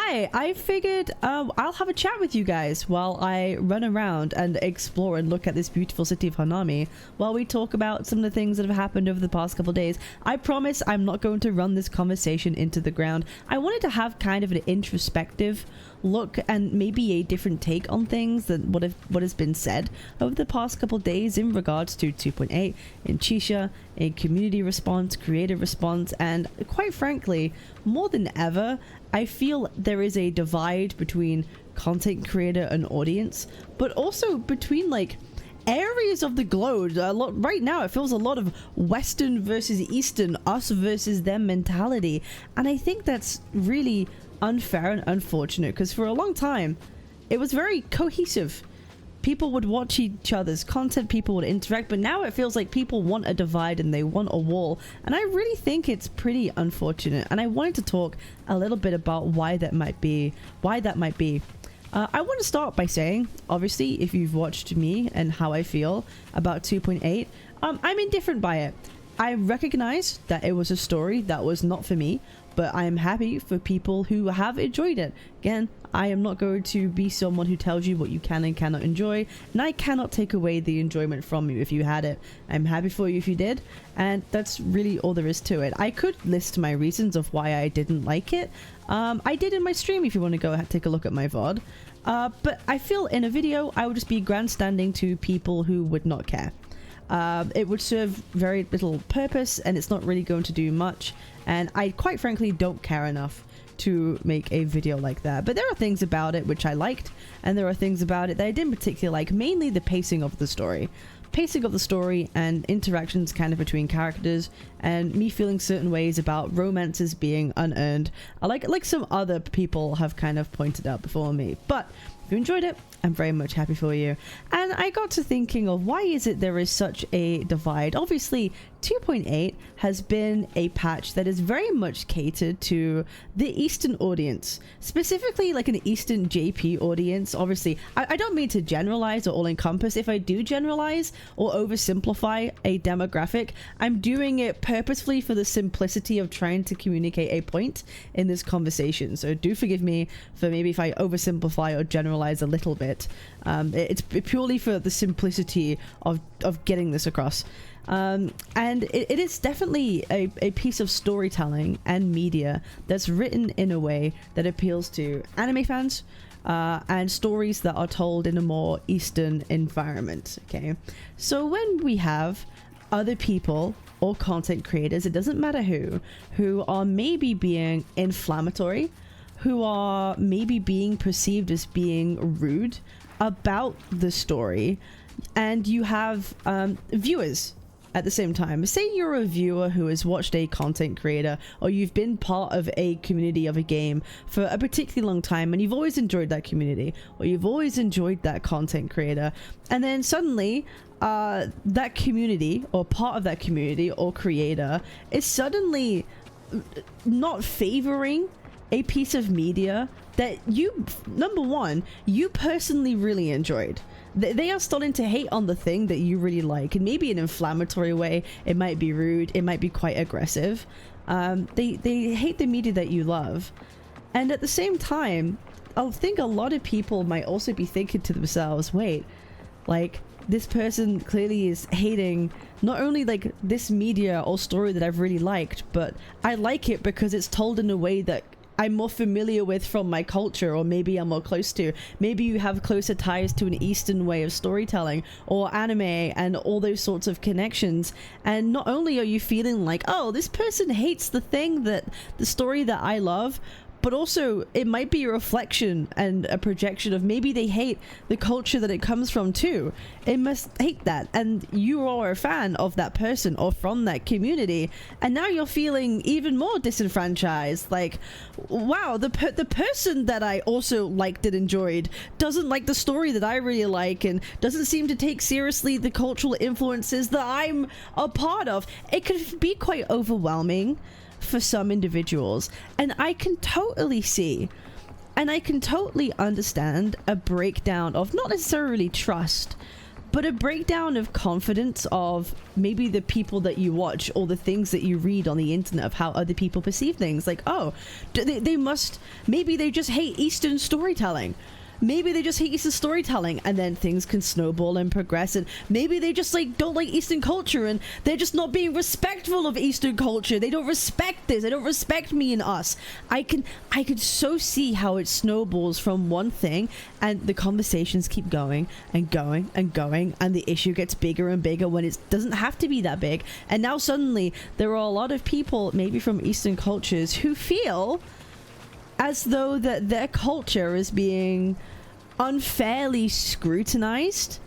Hi, I figured I'll have a chat with you guys while I run around and explore and look at this beautiful city of Hanami while we talk about some of the things that have happened over the past couple of days. I promise I'm not going to run this conversation into the ground. I wanted to have kind of an introspective look and maybe a different take on things than what has been said over the past couple of days in regards to 2.8 in Chisha, a community response, creator response, and quite frankly, more than ever, I feel there is a divide between content creator and audience, but also between like areas of the globe. Right now it feels a lot of Western versus Eastern, us versus them mentality, and I think that's really unfair and unfortunate because for a long time it was very cohesive. People would watch each other's content, people would interact, but now it feels like people want a divide and they want a wall, and I really think it's pretty unfortunate, and I wanted to talk a little bit about why that might be. I want to start by saying, obviously, if you've watched me and how I feel about 2.8, I'm indifferent by it. I recognize that it was a story that was not for me, but I am happy for people who have enjoyed it. Again, I am not going to be someone who tells you what you can and cannot enjoy, and I cannot take away the enjoyment from you if you had it. I'm happy for you if you did, and that's really all there is to it. I could list my reasons of why I didn't like it. I did in my stream if you want to go take a look at my VOD. But I feel in a video I would just be grandstanding to people who would not care. It would serve very little purpose and it's not really going to do much, and I quite frankly don't care enough to make a video like that. But there are things about it which I liked, and there are things about it that I didn't particularly like, mainly the pacing of the story. And interactions kind of between characters, and me feeling certain ways about romances being unearned, like some other people have kind of pointed out before me. But if you enjoyed it, I'm very much happy for you. And I got to thinking of why is it there is such a divide. Obviously 2.8 has been a patch that is very much catered to the Eastern audience, specifically like an Eastern JP audience. Obviously I don't mean to generalize or all encompass. If I do generalize or oversimplify a demographic, I'm doing it purposefully for the simplicity of trying to communicate a point in this conversation. So do forgive me for maybe if I oversimplify or generalize a little bit. It's purely for the simplicity of getting this across. And it is definitely a piece of storytelling and media that's written in a way that appeals to anime fans, and stories that are told in a more Eastern environment. Okay, so when we have other people or content creators, it doesn't matter who are maybe being inflammatory, who are maybe being perceived as being rude about the story, and you have viewers at the same time. Say you're a viewer who has watched a content creator, or you've been part of a community of a game for a particularly long time and you've always enjoyed that community, or you've always enjoyed that content creator, and then suddenly that community or part of that community or creator is suddenly not favoring a piece of media that you, number one, you personally really enjoyed. They are starting to hate on the thing that you really like, and maybe in an inflammatory way. It might be rude, it might be quite aggressive. They hate the media that you love, and at the same time I think a lot of people might also be thinking to themselves, wait, like this person clearly is hating not only like this media or story that I've really liked, but I like it because it's told in a way that I'm more familiar with from my culture, or maybe I'm more close to. Maybe you have closer ties to an Eastern way of storytelling or anime and all those sorts of connections, and not only are you feeling like, oh, this person hates the story that I love, but also it might be a reflection and a projection of maybe they hate the culture that it comes from too. It must hate that, and you are a fan of that person or from that community, and now you're feeling even more disenfranchised. Like, wow, the person that I also liked and enjoyed doesn't like the story that I really like, and doesn't seem to take seriously the cultural influences that I'm a part of. It could be quite overwhelming for some individuals, and I can totally see and I can totally understand a breakdown of not necessarily trust, but a breakdown of confidence of maybe the people that you watch or the things that you read on the internet of how other people perceive things. Like, oh, maybe they just hate Eastern storytelling. Maybe they just hate Eastern storytelling, and then things can snowball and progress, and maybe they just like don't like Eastern culture and they're just not being respectful of Eastern culture. They don't respect this. They don't respect me and us. I could so see how it snowballs from one thing, and the conversations keep going and going and going, and the issue gets bigger and bigger when it doesn't have to be that big. And now suddenly there are a lot of people maybe from Eastern cultures who feel as though that their culture is being unfairly scrutinized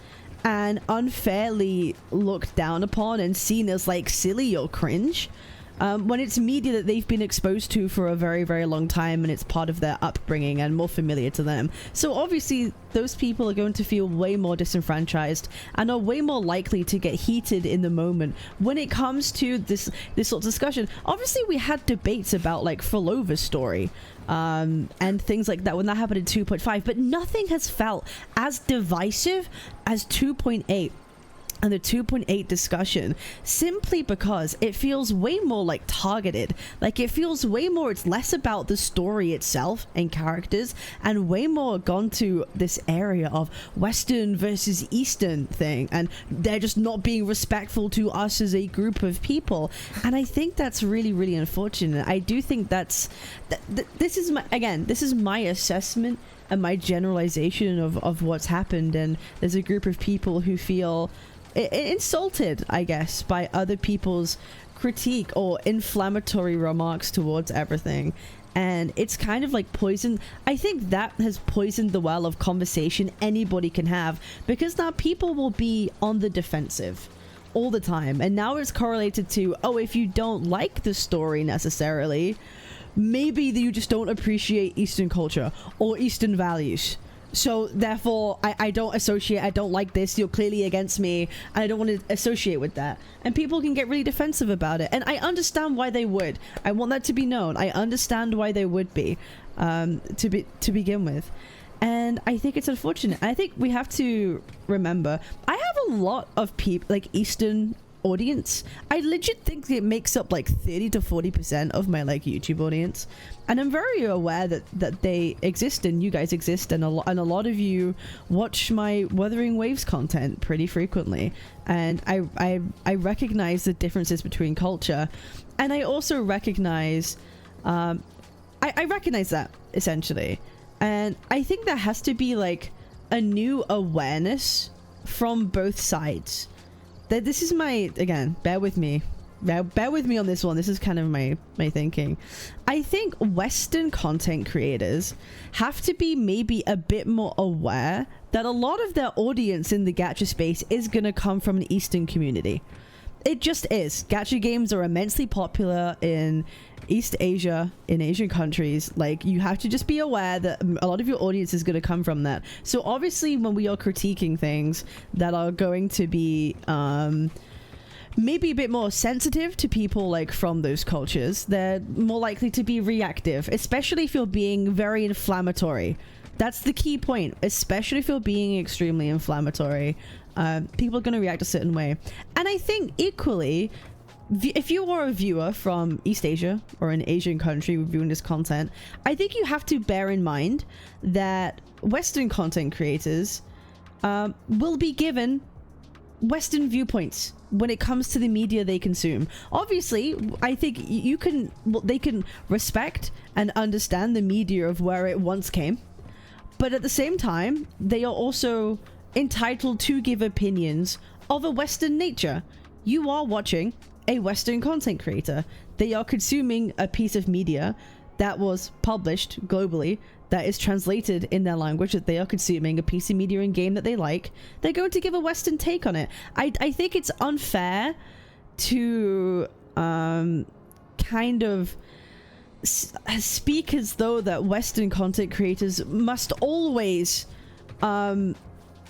and unfairly looked down upon and seen as like silly or cringe, when it's media that they've been exposed to for a very, very long time, and it's part of their upbringing and more familiar to them. So obviously those people are going to feel way more disenfranchised and are way more likely to get heated in the moment when it comes to this sort of discussion. Obviously we had debates about like Frolova's story and things like that when that happened in 2.5, but nothing has felt as divisive as 2.8 and the 2.8 discussion, simply because it feels way more like targeted. Like it feels way more, it's less about the story itself and characters, and way more gone to this area of Western versus Eastern thing, and they're just not being respectful to us as a group of people. And I think that's really, really unfortunate. I do think this is my assessment and my generalization of what's happened, and there's a group of people who feel insulted, I guess, by other people's critique or inflammatory remarks towards everything. And it's kind of like poison. I think that has poisoned the well of conversation anybody can have, because now people will be on the defensive all the time. And now it's correlated to, oh, if you don't like the story necessarily, maybe you just don't appreciate Eastern culture or Eastern values. So therefore I don't associate, I don't like this, you're clearly against me, and I don't want to associate with that. And people can get really defensive about it, and I understand why they would. I want that to be known. I understand why they would be, to begin with. And I think it's unfortunate. I think we have to remember, I have a lot of people, like Eastern audience. I legit think it makes up like 30 to 40% of my like YouTube audience, and I'm very aware that they exist and you guys exist, and a lot of you watch my Wuthering Waves content pretty frequently, and I recognize the differences between culture, and I also recognize I recognize that essentially, and I think there has to be like a new awareness from both sides. That this is my, again, bear with me on this one. This is kind of my thinking. I think Western content creators have to be maybe a bit more aware that a lot of their audience in the gacha space is going to come from an Eastern community. It just is. Gacha games are immensely popular in East Asia, in Asian countries. Like, you have to just be aware that a lot of your audience is going to come from that. So obviously when we are critiquing things that are going to be maybe a bit more sensitive to people like from those cultures, they're more likely to be reactive, especially if you're being very inflammatory. That's the key point, especially if you're being extremely inflammatory. People are going to react a certain way. And I think equally, if you are a viewer from East Asia or an Asian country reviewing this content, I think you have to bear in mind that Western content creators will be given Western viewpoints when it comes to the media they consume. Obviously, I think they can respect and understand the media of where it once came, but at the same time, they are also entitled to give opinions of a Western nature. You are watching a Western content creator. They are consuming a piece of media that was published globally, that is translated in their language, that they are consuming a piece of media in game that they like. They're going to give a Western take on it. I think it's unfair to kind of speak as though that Western content creators must always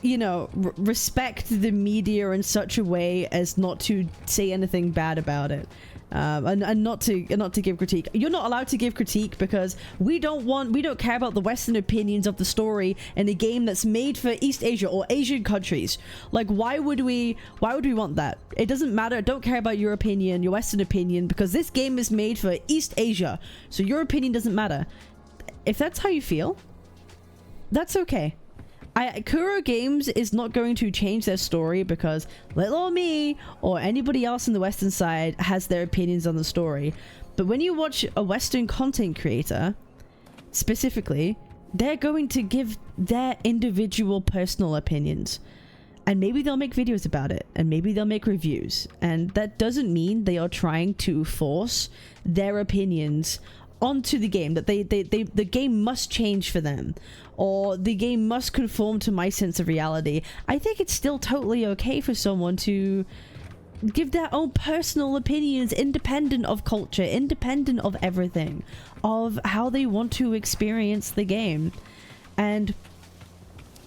you know, respect the media in such a way as not to say anything bad about it. And not to give critique. You're not allowed to give critique because we don't care about the Western opinions of the story in a game that's made for East Asia or Asian countries. Like, why would we want that? It doesn't matter. Don't care about your opinion, your Western opinion, because this game is made for East Asia, so your opinion doesn't matter. If that's how you feel, that's okay. Kuro Games is not going to change their story because little old me or anybody else in the Western side has their opinions on the story. But when you watch a Western content creator, specifically, they're going to give their individual personal opinions. And maybe they'll make videos about it, and maybe they'll make reviews. And that doesn't mean they are trying to force their opinions onto the game, that the game must change for them, or the game must conform to my sense of reality. I think it's still totally okay for someone to give their own personal opinions, independent of culture, independent of everything, of how they want to experience the game. And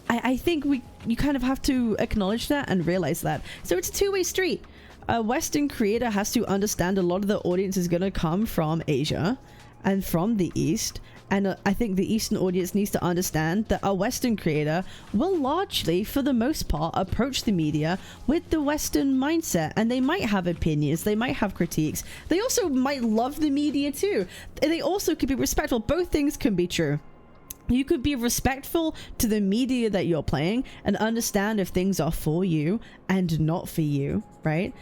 I think you kind of have to acknowledge that and realize that. So it's a two-way street. A Western creator has to understand a lot of the audience is going to come from Asia and from the East, and I think the Eastern audience needs to understand that a Western creator will largely, for the most part, approach the media with the Western mindset, and they might have opinions, they might have critiques, they also might love the media too, and they also could be respectful. Both things can be true. You could be respectful to the media that you're playing and understand if things are for you and not for you, right?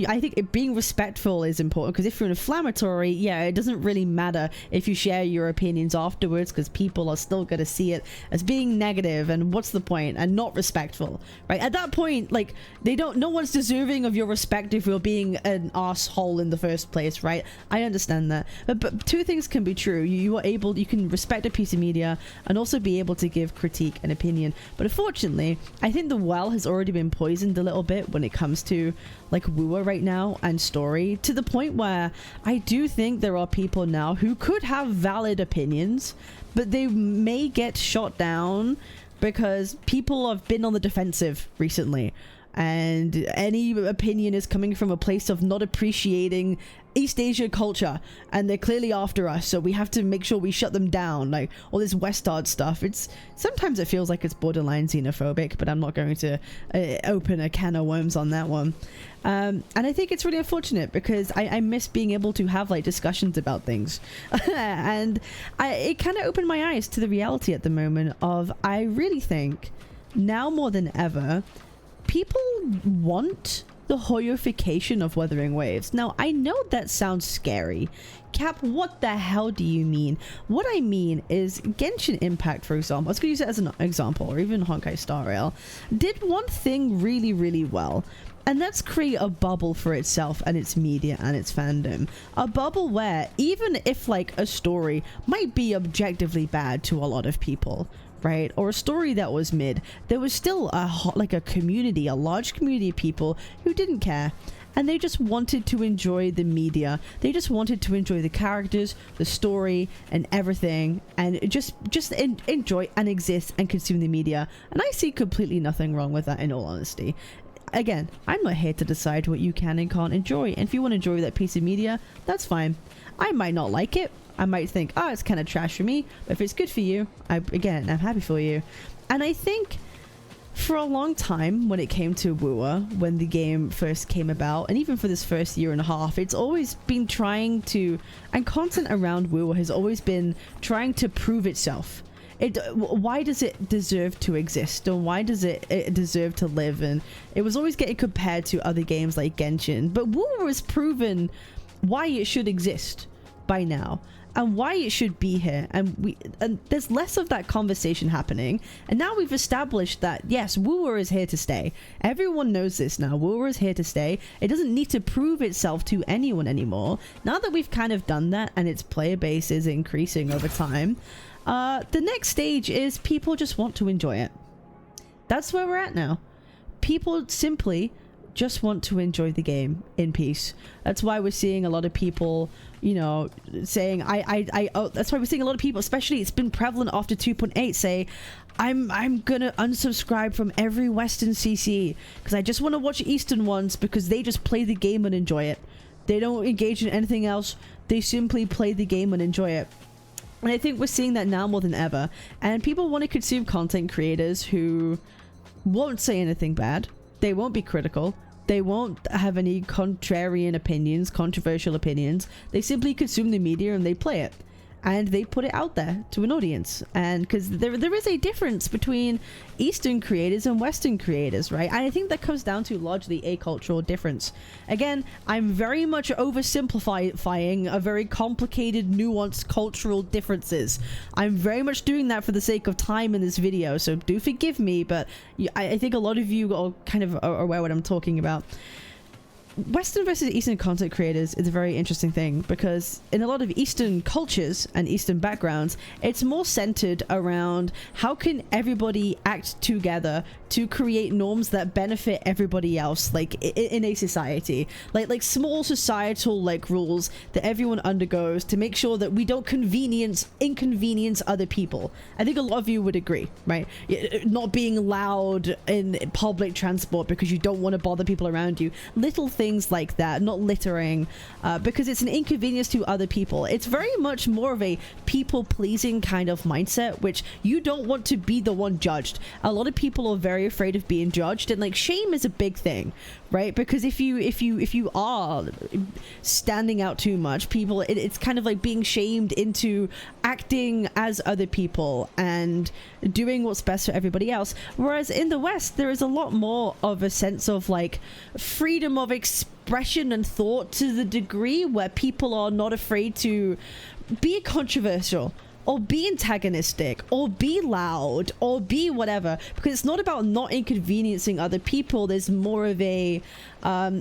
I think being respectful is important, because if you're inflammatory, yeah, it doesn't really matter if you share your opinions afterwards, because people are still going to see it as being negative, and what's the point, and not respectful, right? At that point, like, no one's deserving of your respect if you're being an asshole in the first place, right? I understand that, but two things can be true. You can respect a piece of media and also be able to give critique and opinion. But unfortunately, I think the well has already been poisoned a little bit when it comes to like Wua right now and story, to the point where I do think there are people now who could have valid opinions, but they may get shot down because people have been on the defensive recently, and any opinion is coming from a place of not appreciating East Asia culture, and they're clearly after us, so we have to make sure we shut them down. Like all this Westard stuff, sometimes it feels like it's borderline xenophobic, but I'm not going to open a can of worms on that one. And I think it's really unfortunate, because I miss being able to have like discussions about things and it kind of opened my eyes to the reality at the moment of, I really think now more than ever people want the hoyification of Wuthering Waves. Now, I know that sounds scary. Cap, what the hell do you mean? What I mean is Genshin Impact, for example, I was going to use it as an example, or even Honkai Star Rail, did one thing really, really well. And that's create a bubble for itself and its media and its fandom. A bubble where even if like a story might be objectively bad to a lot of people, right, or a story that was mid, there was still a community, a large community of people who didn't care, and they just wanted to enjoy the media. They just wanted to enjoy the characters, the story, and everything, and just enjoy and exist and consume the media. And I see completely nothing wrong with that, in all honesty. Again, I'm not here to decide what you can and can't enjoy, and if you want to enjoy that piece of media, that's fine. I might not like it. I might think, oh, it's kind of trash for me, but if it's good for you, I'm happy for you. And I think for a long time, when it came to Wua, when the game first came about, and even for this first year and a half, it's always been trying to, and content around Wua has always been trying to prove itself. Why does it deserve to exist, or why does it deserve to live? And it was always getting compared to other games like Genshin, but Wua has proven why it should exist by now, and why it should be here, and there's less of that conversation happening. And now we've established that yes, Wua is here to stay. Everyone knows this now. Wua is here to stay. It doesn't need to prove itself to anyone anymore. Now that we've kind of done that, and its player base is increasing over time, the next stage is people just want to enjoy it. That's where we're at now. People simply just want to enjoy the game in peace. That's why we're seeing a lot of people, you know, saying that's why we're seeing a lot of people, especially it's been prevalent after 2.8, say I'm gonna unsubscribe from every Western CC because I just want to watch Eastern ones because they just play the game and enjoy it. They don't engage in anything else. They simply play the game and enjoy it. And I think we're seeing that now more than ever. And people want to consume content creators who won't say anything bad. They won't be critical. They won't have any contrarian opinions, controversial opinions. They simply consume the media and they play it. And they put it out there to an audience. And because there is a difference between Eastern creators and Western creators, right? And I think that comes down to largely a cultural difference. Again, I'm very much oversimplifying a very complicated, nuanced cultural differences. I'm very much doing that for the sake of time in this video, so do forgive me, but I think a lot of you are kind of aware what I'm talking about. Western versus Eastern content creators is a very interesting thing because in a lot of Eastern cultures and Eastern backgrounds, it's more centered around how can everybody act together to create norms that benefit everybody else, like in a society, like small societal like rules that everyone undergoes to make sure that we don't inconvenience other people. I think a lot of you would agree, right? Not being loud in public transport because you don't want to bother people around you. Little things like that, not littering, because it's an inconvenience to other people. It's very much more of a people-pleasing kind of mindset, which you don't want to be the one judged. A lot of people are very afraid of being judged, and like shame is a big thing, right? Because if you are standing out too much, people, it's kind of like being shamed into acting as other people and doing what's best for everybody else. Whereas in the West, there is a lot more of a sense of like freedom of expression and thought, to the degree where people are not afraid to be controversial or be antagonistic or be loud or be whatever, because it's not about not inconveniencing other people. There's more of a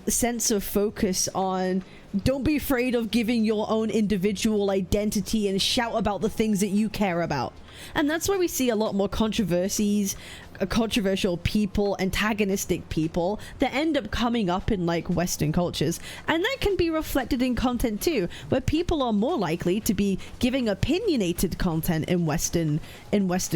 sense of focus on don't be afraid of giving your own individual identity and shout about the things that you care about. And that's why we see a lot more controversies, controversial people, antagonistic people that end up coming up in like Western cultures. And that can be reflected in content too, where people are more likely to be giving opinionated content in Western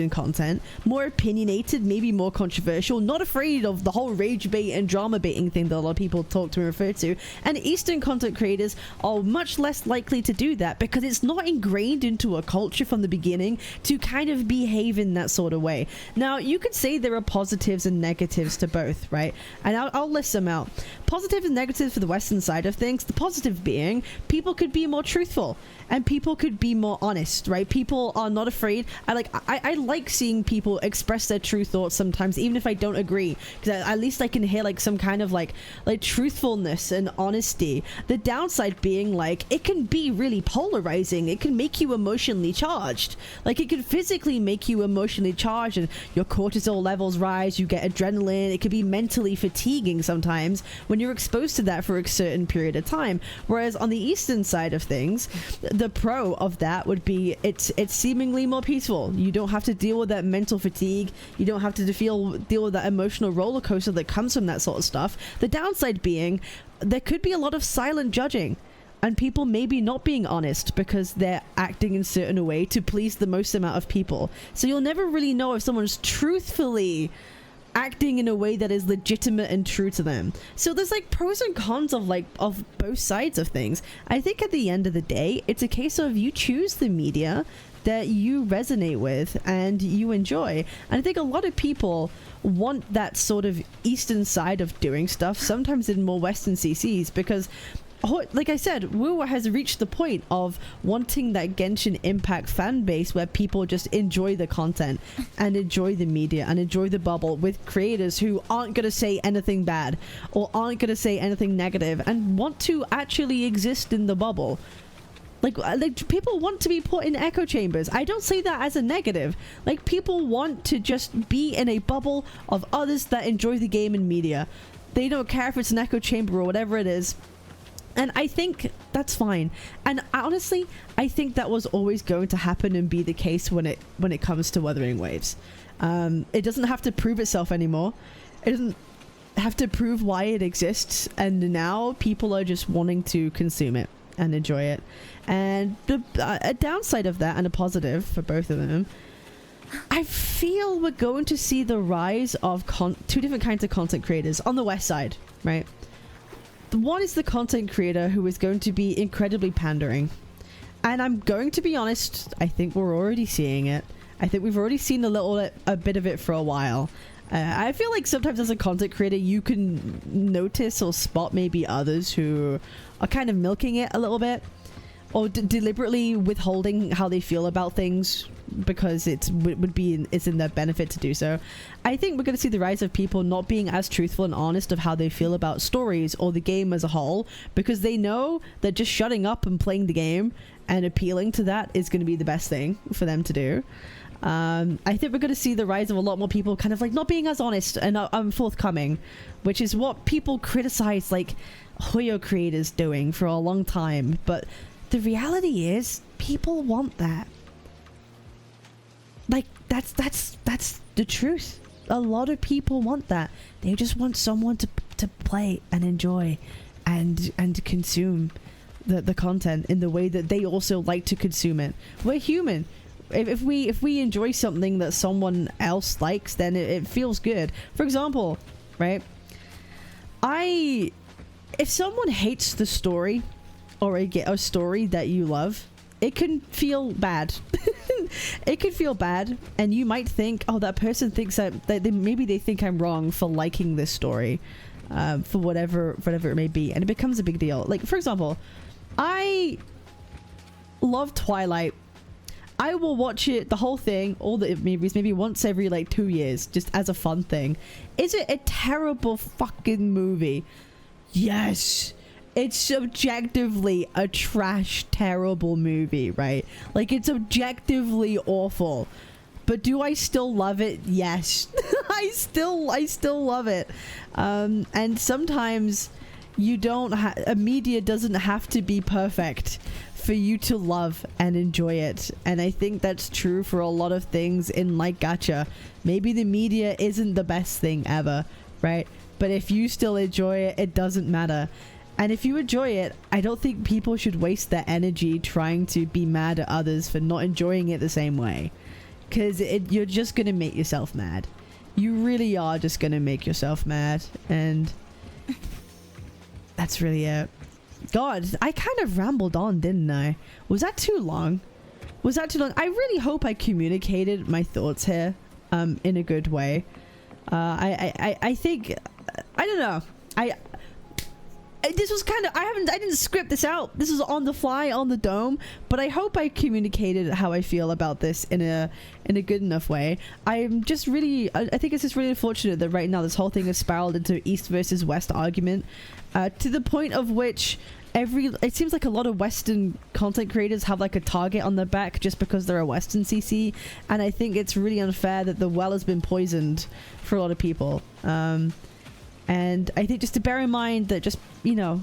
content, more opinionated, maybe more controversial, not afraid of the whole rage bait and drama baiting thing that a lot of people talk to and refer to. And Eastern content creators are much less likely to do that because it's not ingrained into a culture from the beginning to kind of behave in that sort of way. Now, you could say there are positives and negatives to both, right? And I'll list them out. Positives and negatives for the Western side of things. The positive being people could be more truthful and people could be more honest, right? People are not afraid. I like seeing people express their true thoughts sometimes, even if I don't agree, because at least I can hear like some kind of like truthfulness and honesty. The downside being like it can be really polarizing. It can make you emotionally charged. Like it can physically make you emotionally charged and your cortisol levels rise, you get adrenaline. It can be mentally fatiguing sometimes when you're exposed to that for a certain period of time. Whereas on the Eastern side of things, the pro of that would be it's seemingly more peaceful. You don't have to deal with that mental fatigue. You don't have to deal with that emotional roller coaster that comes from that sort of stuff. The downside being there could be a lot of silent judging and people maybe not being honest because they're acting in a certain way to please the most amount of people. So you'll never really know if someone's truthfully acting in a way that is legitimate and true to them. So there's like pros and cons of both sides of things. I think at the end of the day, it's a case of you choose the media that you resonate with and you enjoy. And I think a lot of people want that sort of Eastern side of doing stuff, sometimes in more Western CCs, because like I said, Wu has reached the point of wanting that Genshin Impact fan base where people just enjoy the content and enjoy the media and enjoy the bubble with creators who aren't going to say anything bad or aren't going to say anything negative and want to actually exist in the bubble. Like people want to be put in echo chambers. I don't say that as a negative. Like people want to just be in a bubble of others that enjoy the game and media. They don't care if it's an echo chamber or whatever it is. And I think that's fine. And honestly, I think that was always going to happen and be the case when it comes to Wuthering Waves. It doesn't have to prove itself anymore. It doesn't have to prove why it exists. And now people are just wanting to consume it and enjoy it. And a downside of that and a positive for both of them. I feel we're going to see the rise of two different kinds of content creators on the West side, right? The one is the content creator who is going to be incredibly pandering. And I'm going to be honest, I think we're already seeing it. I think we've already seen a bit of it for a while. I feel like sometimes as a content creator, you can notice or spot maybe others who are kind of milking it a little bit, or deliberately withholding how they feel about things because it's in their benefit to do so. I think we're going to see the rise of people not being as truthful and honest of how they feel about stories or the game as a whole, because they know that just shutting up and playing the game and appealing to that is going to be the best thing for them to do. I think we're going to see the rise of a lot more people kind of like not being as honest and forthcoming, which is what people criticize like Hoyo creators doing for a long time. But the reality is people want that. Like that's the truth. A lot of people want that. They just want someone to play and enjoy and consume the content in the way that they also like to consume it. We're human. If we enjoy something that someone else likes, then it feels good. For example, right? If someone hates the story or a story that you love, it can feel bad. It can feel bad, and you might think, oh, that person thinks that maybe they think I'm wrong for liking this story, for whatever it may be, and it becomes a big deal. Like, for example, I love Twilight. I will watch it, the whole thing, all the movies, maybe once every like 2 years, just as a fun thing. Is it a terrible fucking movie? Yes. It's subjectively a trash, terrible movie, right? Like, it's objectively awful. But do I still love it? Yes. I still love it. And sometimes a media doesn't have to be perfect for you to love and enjoy it. And I think that's true for a lot of things in like gacha. Maybe the media isn't the best thing ever, right? But if you still enjoy it, it doesn't matter. And if you enjoy it, I don't think people should waste their energy trying to be mad at others for not enjoying it the same way. Because you're just going to make yourself mad. You really are just going to make yourself mad. And that's really it. God, I kind of rambled on, didn't I? Was that too long? I really hope I communicated my thoughts here in a good way. I think... I don't know. This was kind of... I didn't script this out. This was on the fly, on the dome. But I hope I communicated how I feel about this in a good enough way. I'm just really... I think it's just really unfortunate that right now this whole thing has spiraled into East versus West argument. To the point of which it seems like a lot of Western content creators have like a target on their back just because they're a Western CC. And I think it's really unfair that the well has been poisoned for a lot of people. And I think just to bear in mind that just, you know,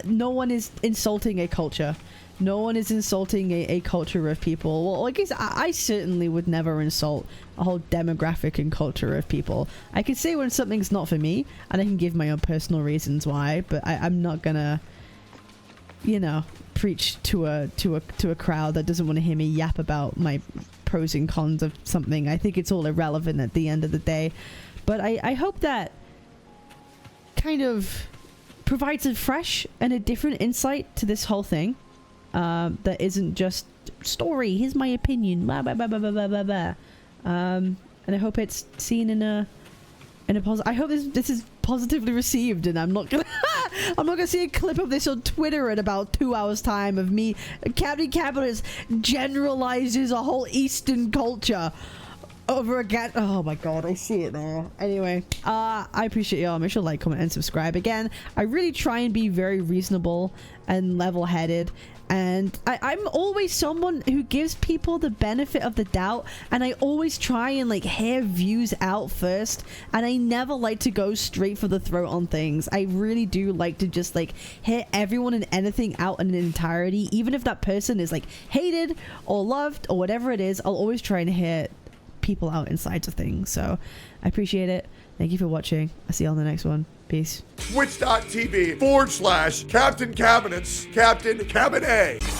no one is insulting a culture. No one is insulting a culture of people. Well, I guess I certainly would never insult a whole demographic and culture of people. I can say when something's not for me, and I can give my own personal reasons why, but I'm not gonna, you know, preach to a crowd that doesn't want to hear me yap about my pros and cons of something. I think it's all irrelevant at the end of the day. But I hope that kind of provides a fresh and a different insight to this whole thing, that isn't just story, here's my opinion, blah blah blah blah blah blah blah. And I hope it's seen in a positive... I hope this is positively received, and I'm not gonna see a clip of this on Twitter in about 2 hours time of me. Cabinetz generalizes a whole Eastern culture over again. Oh my god, I see it now. Anyway, I appreciate y'all. Make sure to like, comment, and subscribe. Again, I really try and be very reasonable and level-headed, and I'm always someone who gives people the benefit of the doubt, and I always try and like hear views out first, and I never like to go straight for the throat on things. I really do like to just like hear everyone and anything out in entirety, even if that person is like hated or loved or whatever it is. I'll always try and hear people out inside of things. So I appreciate it. Thank you for watching. I'll see you on the next one. Peace. Twitch.tv/Captain Cabinetz, Captain Cabinetz.